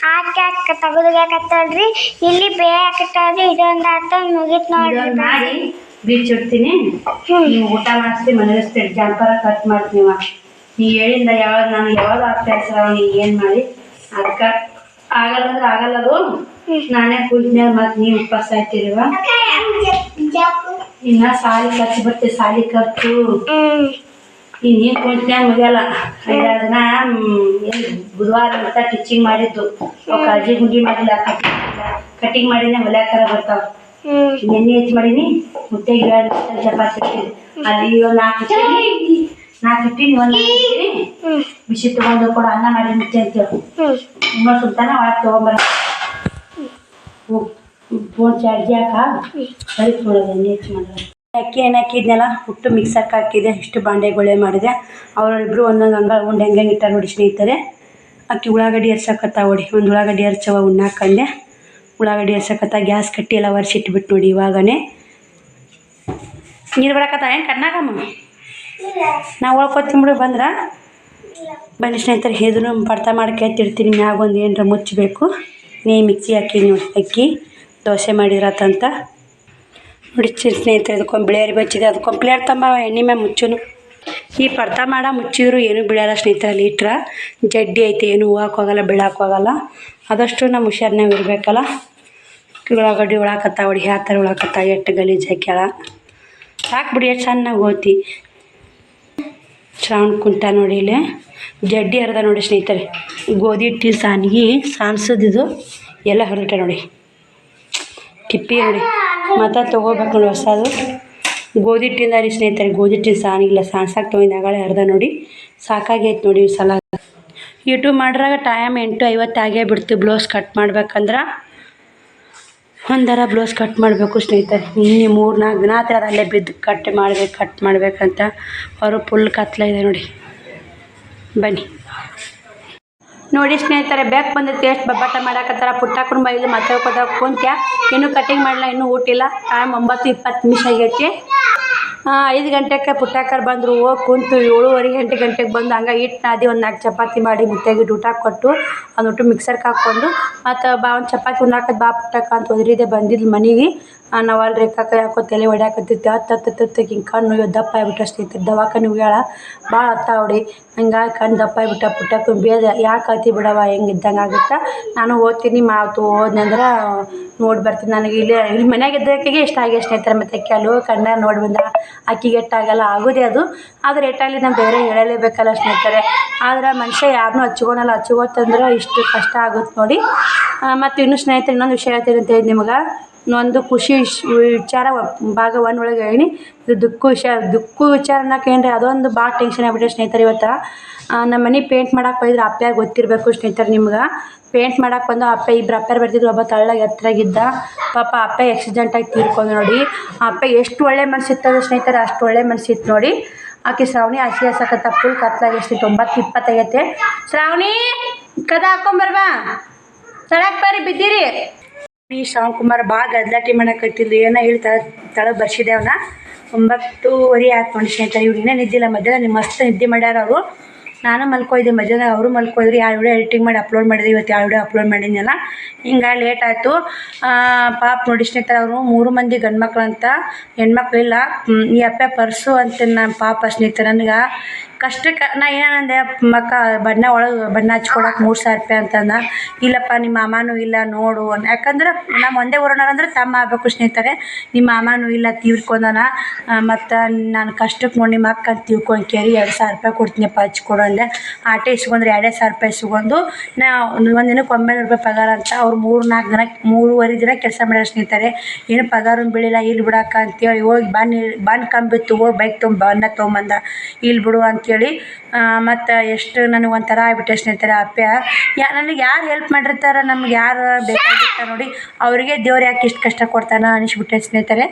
ಹಾಕಿ ತೆಗೆದುಗಾಕತ್ತಲ್ರಿ ಇಲ್ಲಿ ಹಾಕಿಟ್ಟಾಳ್ರಿ ಇದೊಂದು ಆತ ಮುಗಿತ್ ನೋಡ್ರಿ ಮಾಡಿ ಬಿಚ್ಚಿಡ್ತೀನಿ ನೀವು ಊಟ ಮಾಡಿಸಿ ಮನಗಿಸ್ತೀನಿ ಜಂಪರ ಕಟ್ ಮಾಡ್ತೀನಿ ನೀ ಹೇಳಿಂದ ಯಾವಾಗ ನಾನು ಯಾವಾಗ ಆಗ್ತಾ ನೀ ಏನು ಮಾಡಿ ಅದಕ್ಕೆ ಆಗಲ್ಲ ಅಂದ್ರೆ ಆಗಲ್ಲ ಅದು ನಾನೇ ಕುಳಿತ್ಮ್ಯಾಗ ಮತ್ತೆ ನೀವು ಉಪವಾಸ ಆಯ್ತಿರಿವ ಇನ್ನ ಸಾಲಿ ಖರ್ಚು ಬರ್ತೇವೆ ಸಾಲಿ ಖರ್ಚು ಇನ್ನೇನು ಕುಳಿತ್ಮ್ಯಾಗ ಮುಗಿಯಲ್ಲ 5 ದಿನ ಬುಧವಾರ ಅಂತ ಟಿಚಿಂಗ್ ಮಾಡಿದ್ದು ಅಜ್ಜಿ ಗುಂಡಿ ಮಾಡಿಲ್ಲ ಕಟಿಂಗ್ ಮಾಡಿನೇ ಹೊಲ್ಯಾಕರ ಬರ್ತಾವ ನೆನ್ನೆ ಹೆಚ್ಚು ಮಾಡೀನಿ ಮುತ್ತೆಗೆ ಚಪಾತಿ ಇಟ್ಟಿನಿ ಅಲ್ಲಿ ಒಂದು 4 ಇಟ್ಟಿನಿ ಒಂದು ಇಟ್ಟಿನಿ ಬಿಸಿ ತೊಗೊಂಡು ಕೂಡ ಅನ್ನ ಮಾಡಿ ಮುತ್ತೆ ಅಂತೇಳಿ ಇನ್ನೊಂದು ಸುಲ್ತಾನ ಒಳಗೆ ತೊಗೊಂಬರ ಫೋನ್ ಚಾರ್ಜ್ ಯಾಕ ಸರಿ ನೋಡೋದು ಎಣ್ಣೆ ಹೆಚ್ಚು ಮಾಡೋದು ಅಕ್ಕಿ ಏನು ಹಾಕಿದ್ನೆಲ್ಲ ಹುಟ್ಟು ಮಿಕ್ಸರ್ಗೆ ಹಾಕಿದೆ ಇಷ್ಟು ಬಾಂಡೆಗಳೇ ಮಾಡಿದೆ ಅವರಿಬ್ಬರು ಒಂದೊಂದು ಉಂಡೆ ಹೆಂಗೆ ಇಟ್ಟಾರ ನೋಡಿ ಸ್ನೇಹಿತರೆ ಅಕ್ಕಿ ಉಳ್ಳಾಗಡ್ಡಿ ಎರ್ಸಕತ್ತ ಹೊಡಿ ಒಂದು ಉಳ್ಳಾಗಡ್ಡಿ ಎರ್ಚವ ಉಣ್ಣಾಕಂಡೆ ಉಳ್ಳಾಗಡ್ಡಿ ಎರ್ಸಕತ್ತ ಗ್ಯಾಸ್ ಕಟ್ಟಿ ಎಲ್ಲ ಒರೆಸಿಟ್ಬಿಟ್ಟು ನೋಡಿ ಇವಾಗನೇ ನೀರು ಬರಕತ್ತ ಏನು ಕಣ್ಣಾಗಮ್ಮ ನಾವು ಒಳ್ಕೊತೀನಿ ಬಿಡು ಬಂದ್ರೆ ಬನ್ನಿ ಸ್ನೇಹಿತರೆ ಇದನ್ನು ಪಡ್ತ ಮಾಡಿ ಕೆತ್ತಿಡ್ತೀನಿ ಮ್ಯಾಗ ಒಂದು ಏನರ ಮುಚ್ಚಬೇಕು ನೀ ಮಿಕ್ಸಿ ಹಾಕಿ ನೋಡಿ ಅಕ್ಕಿ ದೋಸೆ ಮಾಡಿದ್ರಾತಂತ ನೋಡಿ ಸ್ನೇಹಿತರೆ ಅದಕ್ಕೊಂದು ಬಿಳಿಯರಿ ಬಚ್ಚಿದೆ ಅದಕ್ಕೊಂದು ಪ್ಲೇಟ್ ತಂಬ ಎಣ್ಣೆ ಮ್ಯಾಗ ಮುಚ್ಚುನು ಈ ಪಡ್ತ ಮಾಡ ಮುಚ್ಚಿದ್ರು ಏನೂ ಬೀಳಲ್ಲ ಸ್ನೇಹಿತರಲ್ಲಿ ಇಟ್ರ ಜಡ್ಡಿ ಐತೆ ಏನು ಹೂವಕ್ಕೆ ಹೋಗಲ್ಲ ಬೀಳಕ್ಕೆ ಹೋಗಲ್ಲ ಆದಷ್ಟು ನಮ್ಮ ಹುಷಾರ್ನಾಗ ಇರಬೇಕಲ್ಲ ಉಳ್ಳಾಗಡ್ಡಿ ಉಳಾಕತ್ತ ಹೊಡಿ ಯಾವ ಥರ ಉಳಾಕತ್ತ ಎಟ್ಟು ಗಲೀಜು ಹಾಕ್ಯಾಳ ಸಾಕ್ಬಿಡಿ ಎಷ್ಟು ಸಣ್ಣಗೆ ಹೋತಿ ಶ್ರಾವಣ ಕುಂಟ ನೋಡಿ ಇಲ್ಲಿ ಜಡ್ಡಿ ಹರಿದ ನೋಡಿ ಸ್ನೇಹಿತರೆ ಗೋಧಿ ಹಿಟ್ಟಿನ ಸಾನಿಗೆ ಸಾನ್ಸೋದಿದು ಎಲ್ಲ ಹರಿದಿಟ್ಟೆ ನೋಡಿ ಕಿಪ್ಪಿ ನೋಡಿ ಮತ್ತು ತೊಗೋಬೇಕು ನೋಡಿ ಹೊಸದು ಗೋಧಿ ಹಿಟ್ಟಿಂದ ರೀ ಸ್ನೇಹಿತರೆ ಗೋಧಿ ಹಿಟ್ಟಿನ ಸಾನಿಗಿಲ್ಲ ಸಾನ್ಸಕ್ಕೆ ತೊಗೊಂಡಾಗಲೇ ಹರಿದ ನೋಡಿ ಸಾಕಾಗೈತೆ ನೋಡಿ ಈ ಸಲ ಯೂಟ್ಯೂಬ್ ಮಾಡ್ರಾಗ ಟೈಮ್ 8:50 ಆಗೇ ಬಿಡ್ತೀವಿ ಬ್ಲೌಸ್ ಕಟ್ ಮಾಡ್ಬೇಕಂದ್ರೆ ಒಂದರ ಬ್ಲೌಸ್ ಕಟ್ ಮಾಡಬೇಕು ಸ್ನೇಹಿತರೆ ಇನ್ನೂ 3-4 ದಿನ ಆತರ ಅಲ್ಲೇ ಬಿದ್ದು ಕಟ್ ಮಾಡ್ಬೇಕಂತ ಅವರು ಫುಲ್ ಕತ್ಲ ಇದೆ ನೋಡಿ ಬನ್ನಿ ನೋಡಿ ಸ್ನೇಹಿತರೆ ಬ್ಯಾಕ್ ಬಂದೈತೆ ಎಷ್ಟು ಬಬ್ಬಾಟ ಮಾಡಾಕತ್ತಾರ ಪುಟ್ಟಾಕನ ಬೈದು ಮತ್ತೆ ಕುಂತ್ಯ ಇನ್ನೂ ಕಟಿಂಗ್ ಮಾಡಲ್ಲ ಇನ್ನೂ ಊಟಿಲ್ಲ ಟೈಮ್ 9:20 ಆಗೈತಿ 5 ಗಂಟೆಗೆ ಪುಟ್ಟಾಕರ್ ಬಂದರು ಹೋಗಿ ಕುಂತು 7:30 ಗಂಟೆಗೆ ಬಂದು ಹಂಗೆ ಹಿಟ್ಟು ನಾದಿ ಒಂದು 4 ಚಪಾತಿ ಮಾಡಿ ಮುತ್ತೆಗೆ ಊಟ ಕೊಟ್ಟು ಒಂದು ಊಟ ಮಿಕ್ಸರ್ಗೆ ಹಾಕ್ಕೊಂಡು ಮತ್ತು ಒಂದು ಚಪಾತಿ ಉಣ್ಣಾಕತ್ ಬಾ ಪುಟ್ಟಕ್ಕ ಅಂತ ಒದರಿದೆ ಬಂದಿದ್ದು ಮನೆಗೆ ನಾವು ಅಲ್ಲಿ ರೇಖಾಕ ಯಾಕೋ ತಲೆ ಹೊಡ್ಯಾಕತ್ತಿತ್ತು ಹತ್ತು ಹಿಂಗೆ ಕಣ್ಣು ದಪ್ಪ ಆಗಿಬಿಟ್ಟು ಸ್ನೇಹಿತರೆ ದವಾಖಾನೆ ಹೋಗ್ಯಾಳ ಭಾಳ ಹೊಡಿ ಹಂಗಾಗಿ ಕಣ್ಣು ದಪ್ಪ ಆಗಿಬಿಟ್ಟ ಪುಟ್ಟಕ್ಕ ಬೇದ ಯಾಕೆ ಅತಿ ಬಿಡವ ಹೆಂಗೆ ಇದ್ದಂಗೆ ಆಗುತ್ತೆ ನಾನು ಓದ್ತೀನಿ ಹೋದ್ನಂದ್ರೆ ನೋಡಿ ಬರ್ತೀನಿ ನನಗೆ ಇಲ್ಲಿ ಮನ್ಯಾಗ ಇದ್ದಕ್ಕಿಗೆ ಇಷ್ಟ ಆಗಿ ಸ್ನೇಹಿತರೆ ಮತ್ತು ಕೆಲವು ಕಣ್ಣ ನೋಡಿ ಬಂದ ಅಕ್ಕಿಗೆ ಎಟ್ಟಾಗಲ್ಲ ಆಗೋದೇ ಅದು ಆದರೆ ಎಟ್ಟಾಗಲಿ ನಾವು ಬೇರೆ ಹೇಳಲೇಬೇಕಲ್ಲ ಸ್ನೇಹಿತರೆ ಆದ್ರೆ ಮನುಷ್ಯ ಯಾರನ್ನೂ ಹಚ್ಕೋತಂದ್ರೆ ಇಷ್ಟು ಕಷ್ಟ ಆಗುತ್ತೆ ನೋಡಿ ಮತ್ತು ಇನ್ನೂ ಸ್ನೇಹಿತರೆ ಇನ್ನೊಂದು ವಿಷಯ ಹೇಳ್ತೀನಿ ಅಂತ ಹೇಳಿ ನಿಮಗೆ ಒಂದು ಖುಷಿ ವಿಚಾರ ಭಾಗ 1 ಒಳಗೆ ಹೇಳಿ ಇದು ದುಃಖ ವಿಚಾರ ಅನ್ನೋಕೆ ಏನ್ರಿ ಅದೊಂದು ಭಾಳ ಟೆನ್ಷನ್ ಆಗ್ಬಿಟ್ಟೆ ಸ್ನೇಹಿತರೆ ಇವತ್ತು ನಮ್ಮ ಮನೆ ಪೇಂಟ್ ಮಾಡಕ್ಕೆ ಹೋಯ್ದ್ರೆ ಅಪ್ಪ್ಯಾಗ ಗೊತ್ತಿರಬೇಕು ಸ್ನೇಹಿತರೆ ನಿಮ್ಗೆ ಪೇಂಟ್ ಮಾಡಕ್ಕೆ ಬಂದು ಇಬ್ಬರು ಅಪ್ಪ್ಯಾರು ಬರ್ತಿದ್ರು ಒಬ್ಬ ತಳ್ಳಗೆ ಎತ್ತರಾಗಿದ್ದ ಪಾಪ ಅಪ್ಪ ಆಗಿ ತೀರ್ಕೊಂಡು ನೋಡಿ ಅಪ್ಪ ಎಷ್ಟು ಒಳ್ಳೆ ಮನಸ್ಸಿತ್ತು ಸ್ನೇಹಿತರೆ ಅಷ್ಟು ಒಳ್ಳೆ ಮನಸ್ಸಿತ್ತು ನೋಡಿ ಆಕೆ ಶ್ರಾವಣಿ ಹಸಿ ಹಸಕತ್ತ ಫುಲ್ ಕತ್ಲಾಗಿಸ್ತಿ 9:20 ಆಗೈತೆ. ಶ್ರಾವಣಿ ಕದ ಹಾಕೊಂಬರ್ಬಾ ತಳಕ್ ಬರ್ರಿ ಬಿದ್ದೀರಿ. ಈ ಶ್ರಾವಣ್ ಕುಮಾರ್ ಭಾಳ ಗದ್ಲಾಟಿ ಮಾಡಕತ್ತಿದ್ಲು, ಏನೋ ಹೇಳಿ ತಳಗ್ ಬರ್ಸಿದೆ ಅವನ. 9:30 ಆಯ್ತು ನೋಡಿ ಸ್ನೇಹಿತರೆ. ಇವ್ರು ಇನ್ನೂ ನಿದ್ದಿಲ್ಲ, ಮಧ್ಯಾಹ್ನ ಮಸ್ತ್ ನಿದ್ದೆ ಮಾಡ್ಯಾರ ಅವರು. ನಾನು ಮಲ್ಕೊಯ್ದೆ ಮಧ್ಯಾಹ್ನ, ಅವರು ಮಲ್ಕೊಯ್ದ್ರಿ. ಆ ವಿಡಿಯೋ ಎಡಿಟಿಂಗ್ ಮಾಡಿ ಅಪ್ಲೋಡ್ ಮಾಡಿದ್ವಿ. ಇವತ್ತು ಯಾವ ವಿಡಿಯೋ ಅಪ್ಲೋಡ್ ಮಾಡಿದ್ನಲ್ಲ, ಹಿಂಗಾಗಿ ಲೇಟ್ ಆಯಿತು. ಪಾಪ ನೋಡಿ ಸ್ನೇಹಿತರೆ, ಅವರು 3 ಮಂದಿ ಗಂಡು ಮಕ್ಳಂತ, ಹೆಣ್ಮಕ್ಳು ಇಲ್ಲ. ಈ ಅಪ್ಪ ಪರ್ಸು ಅಂತ ನಮ್ಮ ಪಾಪ ಸ್ನೇಹಿತರೆ. ನನಗೆ ಕಷ್ಟಕ್ಕೆ ನಾ ಏನಂದೆ, ಬಣ್ಣ ಒಳಗೆ ಬಣ್ಣ ಹಚ್ಕೊಡಕ್ಕೆ 3,000 ರೂಪಾಯಿ ಅಂತಂದ. ಇಲ್ಲಪ್ಪ ನಿಮ್ಮ ಮಾಮನೂ ಇಲ್ಲ ನೋಡು, ಯಾಕಂದ್ರೆ ನಮ್ಮ ಒಂದೇ ಊರನಂದ್ರೆ ತಮ್ಮ ಆಗಬೇಕು ಸ್ನೇಹಿತರೆ. ನಿಮ್ಮ ಮಾಮನೂ ಇಲ್ಲ ತೀರ್ಕೊಂಡನ, ಮತ್ತು ನಾನು ಕಷ್ಟಕ್ಕೆ ನೋಡಿ ನಿಮ್ಮ ಅಕ್ಕ ತಿಳ್ಕೊಂಡು ಕೇಳಿ 2,000 ರೂಪಾಯಿ ಕೊಡ್ತೀನಿಪ್ಪ ಹಚ್ಕೊಡು ಅಂದೆ. ಆಟೆ ಇಸ್ಕೊಂಡ್ರೆ 2,500 ರೂಪಾಯಿ ಇಸ್ಕೊಂಡು ನಾ ಒಂದು ದಿನಕ್ಕೆ 900 ರೂಪಾಯಿ ಪಗಾರ ಅಂತ. ಅವ್ರು 3-4 ದಿನ 3.5 ದಿನ ಕೆಲಸ ಮಾಡ್ಯಾರ ಸ್ನೇಹಿತರೆ. ಏನು ಪಗಾರನ್ನು ಬೀಳಿಲ್ಲ. ಇಲ್ಲಿ ಬಿಡಕ್ಕ ಅಂತೇಳಿ ಹೋಗಿ ಬಣ್ಣ ಕಂಬಿತ್ತು, ಹೋಗಿ ಬೈಕ್ ಬಣ್ಣ ತೊಗೊಂಬಂದ. ಇಲ್ಲಿ ಬಿಡು ಅಂತೇಳಿ ಮತ್ತು ಎಷ್ಟು ನನಗೆ ಒಂಥರ ಆಗ್ಬಿಟ್ಟೆ ಸ್ನೇಹಿತರೆ. ಅಪ್ಪ ನನಗೆ ಯಾರು ಹೆಲ್ಪ್ ಮಾಡಿರ್ತಾರೆ, ನಮ್ಗೆ ಯಾರು ಬೇಕಾಗಿರ್ತಾರೆ ನೋಡಿ, ಅವರಿಗೆ ದೇವ್ರು ಯಾಕೆ ಇಷ್ಟು ಕಷ್ಟ ಕೊಡ್ತಾನೆ ಅನಿಸ್ಬಿಟ್ಟೆ ಸ್ನೇಹಿತರೆ.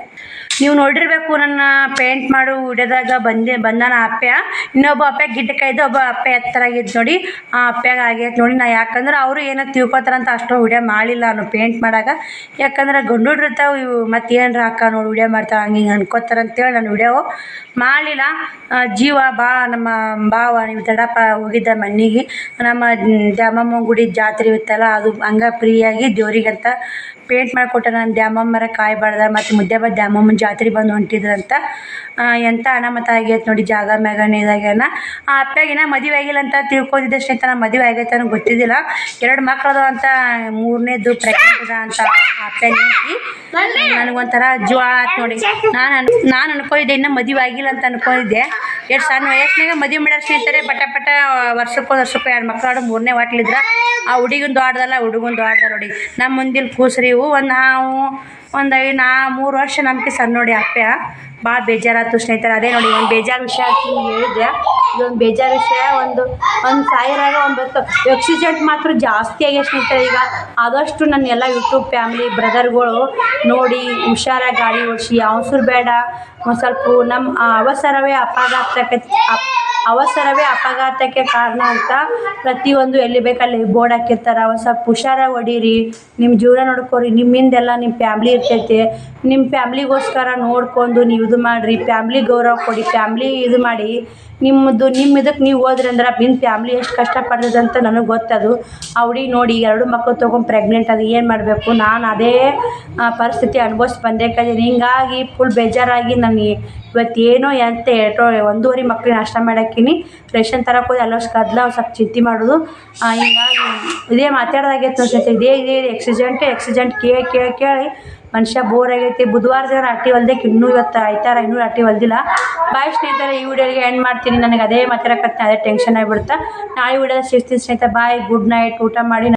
ನೀವು ನೋಡಿರಬೇಕು ನನ್ನ ಪೇಂಟ್ ಮಾಡೋ ವಿಡಿಯೋದಾಗ ಬಂದಾನ ಅಪ್ಪ. ಇನ್ನೊಬ್ಬ ಅಪ್ಪ ಗಿಡ್ಡಕಾಯ್ದು, ಒಬ್ಬ ಅಪ್ಪ ಎತ್ತರಾಗಿದ್ದು ನೋಡಿ. ಆ ಅಪ್ಪಾಗ ಆಗೈತೆ ನೋಡಿ. ನಾ ಯಾಕಂದ್ರೆ ಅವರು ಏನೋ ತಿಳ್ಕೊತಾರಂತ ಅಷ್ಟೋ ವಿಡಿಯೋ ಮಾಡಿಲ್ಲ ನಾನು ಪೇಂಟ್ ಮಾಡಾಗ. ಯಾಕಂದ್ರೆ ಗಂಡು ಹುಡ್ರಿರ್ತಾವೆ ಇವು, ಮತ್ತು ಏನರ ಅಕ್ಕ ನೋಡಿ ವಿಡಿಯೋ ಮಾಡ್ತಾವೆ ಹಂಗೆ ಹಿಂಗೆ ಅನ್ಕೋತಾರಂತೇಳಿ ನಾನು ವಿಡಿಯೋ ಮಾಡಲಿಲ್ಲ. ಜೀವ ನಮ್ಮ ಭಾವ ನೀವು ದಡಪ್ಪ ಹೋಗಿದ್ದ ಮನೆಗೆ, ನಮ್ಮ ದ್ಯಾಮಮ್ಮ ಗುಡಿ ಜಾತ್ರೆ ಇತ್ತಲ್ಲ, ಅದು ಹಂಗೆ ಫ್ರೀಯಾಗಿ ದೇವ್ರಿಗಂತ ಪೇಂಟ್ ಮಾಡಿಕೊಟ್ಟ. ನಾನು ದ್ಯಾಮಮ್ಮರ ಕಾಯ್ಬಾರ್ದ ಮತ್ತು ಮುದ್ದೆಬ್ಬ ದ್ಯಾಮಮ್ಮನ ಜಾತ್ರೆ ಬಂದು ಹೊಂಟಿದ್ರಂತ. ಎಂಥ ಅನಾಮತ ಆಗೈತೆ ನೋಡಿ, ಜಾಗ ಮ್ಯಾಗನೇ ಇದಾಗ್ಯಾನ. ಆ ಅಪ್ಪಾಗಿನ ಮದುವೆ ಆಗಿಲ್ಲ ಅಂತ ತಿಳ್ಕೊಂಡಿದ್ದೆ ಸ್ನೇಹಿತರೆ. ನಾನು ಮದುವೆ ಆಗೈತೆ ನನಗೆ ಗೊತ್ತಿದ್ದಿಲ್ಲ. 2 ಮಕ್ಕಳದ ಅಂತ, 3ನೇದು ಪ್ರೆಗ್ನೆಂಟ್ ಅದ ಅಂತ ಅಪ್ಪ ನಿಂತು ನನಗೊಂಥರ ಜೀವ ಆಯ್ತು ನೋಡಿ. ನಾನು ಅನ್ಕೊಂಡಿದ್ದೆ ಇನ್ನೂ ಮದುವೆ ಆಗಿಲ್ಲ ಅಂತ ಅನ್ಕೊಂಡಿದ್ದೆ. ಎಷ್ಟು ಸಣ್ಣ ವಯಸ್ಸಿನಾಗ ಮದುವೆ ಮಾಡ್ಯಾರ ಸ್ನೇಹಿತರೆ. ಪಟ ವರ್ಷಕ್ಕೊಂದು 2 ಮಕ್ಕಳು 3ನೇ ವಾಟ್ಲಿದ್ರ. ಆ ಹುಡುಗಂದು ಆಡ್ದಲ್ಲ, ಹುಡುಗಂದು ಆಡ್ದ ನೋಡಿ. ನಮ್ಮ ಮುಂದಿನ ಕೂಸ್ರಿ ಇವು ನಾವು ಒಂದು 3 ವರ್ಷ ನಮಗೆ ಸಣ್ಣ ನೋಡಿ. ಅಪ್ಪ ಭಾಳ ಬೇಜಾರಾಯ್ತು ಸ್ನೇಹಿತರೆ. ಅದೇ ನೋಡಿ ಒಂದು ಬೇಜಾರು ವಿಷಯ ಹೇಳಿದ್ದೆ. ಇದೊಂದು ಬೇಜಾರು ವಿಷಯ. ಒಂದು ಸಾವಿರಾಗ 9 ಆಕ್ಸಿಡೆಂಟ್ ಮಾತ್ರ ಜಾಸ್ತಿ ಆಗ್ಯಾವ ಸ್ನೇಹಿತರೆ. ಈಗ ಆದಷ್ಟು ನನ್ನ ಎಲ್ಲ ಯೂಟ್ಯೂಬ್ ಫ್ಯಾಮಿಲಿ ಬ್ರದರ್ಗಳು ನೋಡಿ ಹುಷಾರಾಗಿ ಗಾಡಿ ಓಡಿಸಿ, ಅವಸರು ಬೇಡ. ಒಂದು ಸ್ವಲ್ಪ ನಮ್ಮ ಅವಸರವೇ ಅಪಘಾತಕ್ಕೆ ಕಾರಣ ಅಂತ ಪ್ರತಿಯೊಂದು ಎಲ್ಲಿ ಬೇಕಲ್ಲಿ ಬೋರ್ಡ್ ಹಾಕಿರ್ತಾರೆ. ಒಂದು ಸ್ವಲ್ಪ ಹುಷಾರಾಗಿ ಹೊಡೀರಿ, ನಿಮ್ಮ ಜೀವನ ನೋಡ್ಕೊರಿ. ನಿಮ್ಮಿಂದೆಲ್ಲ ನಿಮ್ಮ ಫ್ಯಾಮ್ಲಿ ಇರ್ತೈತೆ. ನಿಮ್ಮ ಫ್ಯಾಮ್ಲಿಗೋಸ್ಕರ ನೋಡ್ಕೊಂಡು ನೀವು ಇದು ಮಾಡಿರಿ. ಫ್ಯಾಮ್ಲಿ ಗೌರವ ಕೊಡಿ, ಫ್ಯಾಮ್ಲಿ ಇದು ಮಾಡಿ. ನಿಮ್ಮ ಇದಕ್ಕೆ ನೀವು ಹೋದ್ರಿ ಅಂದ್ರೆ ನಿಮ್ಮ ಫ್ಯಾಮ್ಲಿ ಎಷ್ಟು ಕಷ್ಟಪಡ್ತದೆ ಅಂತ ನನಗೆ ಗೊತ್ತದು. ಆ ಹುಡುಗಿ ನೋಡಿ 2 ಮಕ್ಕಳು ತೊಗೊಂಡು ಪ್ರೆಗ್ನೆಂಟ್ ಅದು ಏನು ಮಾಡಬೇಕು. ನಾನು ಅದೇ ಪರಿಸ್ಥಿತಿ ಅನುಭವಿಸಿ ಬಂದೇಕದೀನಿ. ಹಿಂಗಾಗಿ ಫುಲ್ ಬೇಜಾರಾಗಿ ನನಗೆ ಇವತ್ತೇನೋ ಎಂತ 1.5 ಮಕ್ಳಿಗೆ ನಾಷ್ಟ ಮಾಡಾಕಿನಿ. ರೇಷನ್ ತರಕ್ಕೆ ಹೋಗಿ ಅಲ್ಲಷ್ಟು ಗದ್ದಲ, ಒಂದು ಸ್ವಲ್ಪ ಚಿಂತೆ ಮಾಡೋದು. ಹಿಂಗಾಗಿ ಇದೇ ಮಾತಾಡೋದಾಗೈತೆ ಅನ್ಸುತ್ತೆ. ಇದೇ ಆಕ್ಸಿಡೆಂಟ್ ಕೇಳಿ ಮನುಷ್ಯ ಬೋರ್ ಆಗೈತಿ. ಬುಧವಾರ ದಿನ ರೊಟ್ಟಿ ಹೊಲ್ದಕ್ಕೆ ಇನ್ನೂ ಇವತ್ತು ಆಯ್ತಾರ, ಇನ್ನೂ ರೊಟ್ಟಿ ಹೊಲ್ದಿಲ್ಲ. ಬಾಯ್ ಸ್ನೇಹಿತರೆ, ಈ ವಿಡಿಯೋಗೆ ಎಂಡ್ ಮಾಡ್ತೀನಿ. ನನಗೆ ಅದೇ ಮಾತಾಡಕತ್ತೆ, ಅದೇ ಟೆನ್ಷನ್ ಆಗಿಬಿಡುತ್ತೆ. ನಾಳೆ ವಿಡಿಯೋದ ಸಿಗ್ತೀನಿ ಸ್ನೇಹಿತರೆ. ಬಾಯ್, ಗುಡ್ ನೈಟ್. ಊಟ ಮಾಡಿ